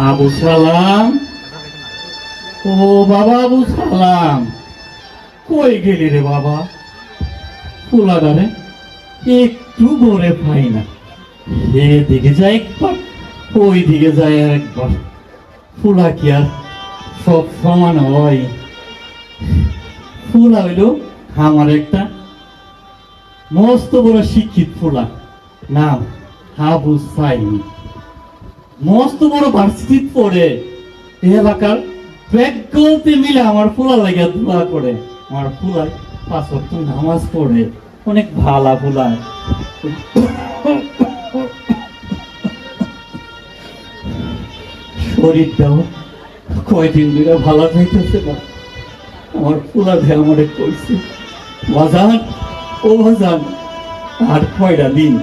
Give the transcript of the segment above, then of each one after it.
আবু সালাম, ও বাবা আবু সালাম, কই গেলি রে বাবা? ফুলাডারে একটু ঘরে পাই না, এদিকে যায় একবার, ওই দিকে যায় একবার। ফুলা কি আর সব সমান হয়? ফুলা হইল আমার একটা মস্ত বড় শিক্ষিত ফুলা, নাম আবু সাইদ। মস্ত বড় ভার্সিটি পড়ে, এলাকার ব্যাগতে মিলে আমার ফুলা লাগিয়া দোয়া করে। আমার ফুলায় 5 ওয়াক্ত নামাজ পড়ে, অনেক ভালা ফুলায়। শরীরটাও কয়দিন ধরে ভালো যাইতেছে না। আমার ফুলা ভাই আমারে কইছে, বাজান ও বাজান, আর কয়টা দিন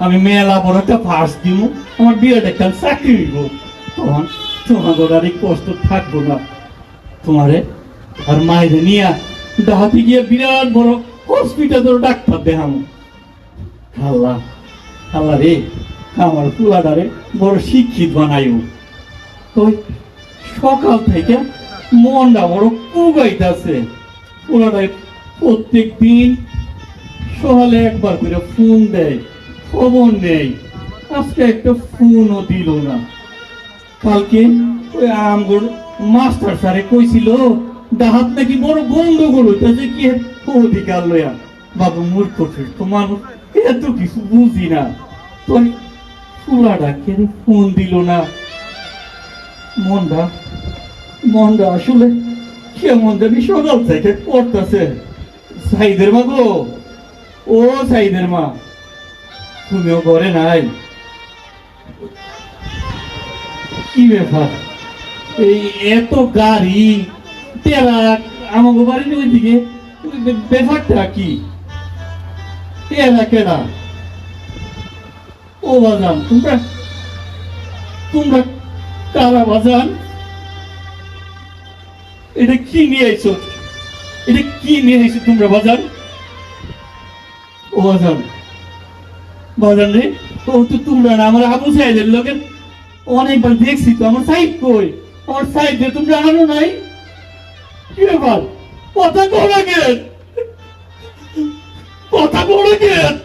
আমি মেলা বড় একটা ফার্স দিব, আমার বিয়েটা একটা চাকরি দিব, তখন তোমাদের আর এই কষ্ট থাকবো না। তোমারে আর মায়ের নিয়ে ডাহাতে গিয়ে বিরাট বড় হসপিটাল ডাক্তার দেখাম। আল্লাহ আল্লাহ রে, আমার পুলাটারে বড় শিক্ষিত বানাইও। তো সকাল থেকে মনটা বড় কুগাইতেছে। পুলাটাই প্রত্যেক দিন সকালে একবার করে ফোন দেয়, খবর নেই। আজকে একটা ফোনও দিল না। কালকে ওই আমগর মাস্টার স্যারে কইছিল ডাহাত নাকি বড় গন্ডগোল হইতেছে, কি অধিকার লয়া। বাবু মূর্খ সুস্থ মানুষ, এত কিছু বুঝি না। তো ফুলাটা কেন ফোন দিল না? মনটা মনটা আসলে কেমন জানি সকাল থেকে করতেছে। সাইদের মা গো, ও সাইদের মা, তুমিও ঘরে নাই? কি ব্যাপার, এই এত গাড়ি তেরা আমাকে বাড়ির ওইদিকে, ব্যাপারটা কি? এরা কেডা? ও বাজান, তোমরা তোমরা কারা বাজান? এটা কি নিয়ে আইছো? এটা কি নিয়ে আইছো তোমরা বাজান? ও বাজান, বাজান রে, ও তো তোমরা না, আমার আবু সাইদের লোকের অনেকবার দেখছি তো। আমার সাইড কই? আমার সাইড তোমরা আনো নাই? কি ব্যাপার, কথা করা গেল, কথা বলে গেল।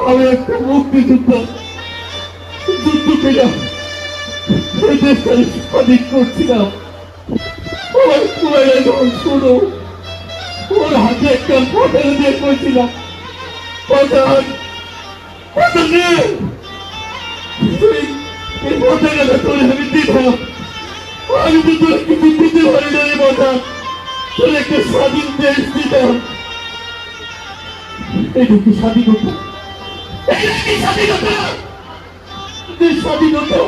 আমি একটা মুক্তিযোদ্ধা, যুদ্ধ পেলাম, এই দেশটার স্বাধীন করছিলাম। আমার পুরাই যখন শুনো, ওর হাতে একটা পটেল দিয়ে কইছিলাম, পটান পটান রে, এই পটানটা তোর আমি দিতাম। আমি তো তোর কিছু দিতে পারি না রে পটান, তোর একটা স্বাধীন দেশ দিতাম। এটা কি স্বাধীনতা? এটা কি স্বাধীনতা? যে স্বাধীনতা,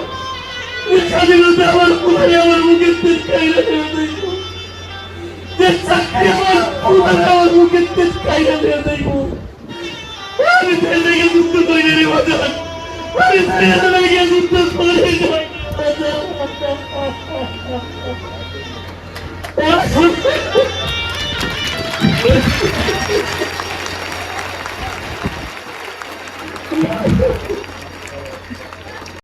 যে স্বাধীনতা আমার পুরাই আমার মুখের তেজ খাইরা দেওয়া যাইব, যে চাকরি আমার পুরাই আমার মুখের তেজ খাইরা দেওয়া যাইব। আমি তাই লেগে যুদ্ধ করি রে বাজার, আমি তাই লেগে যুদ্ধ করে যাই বাজার।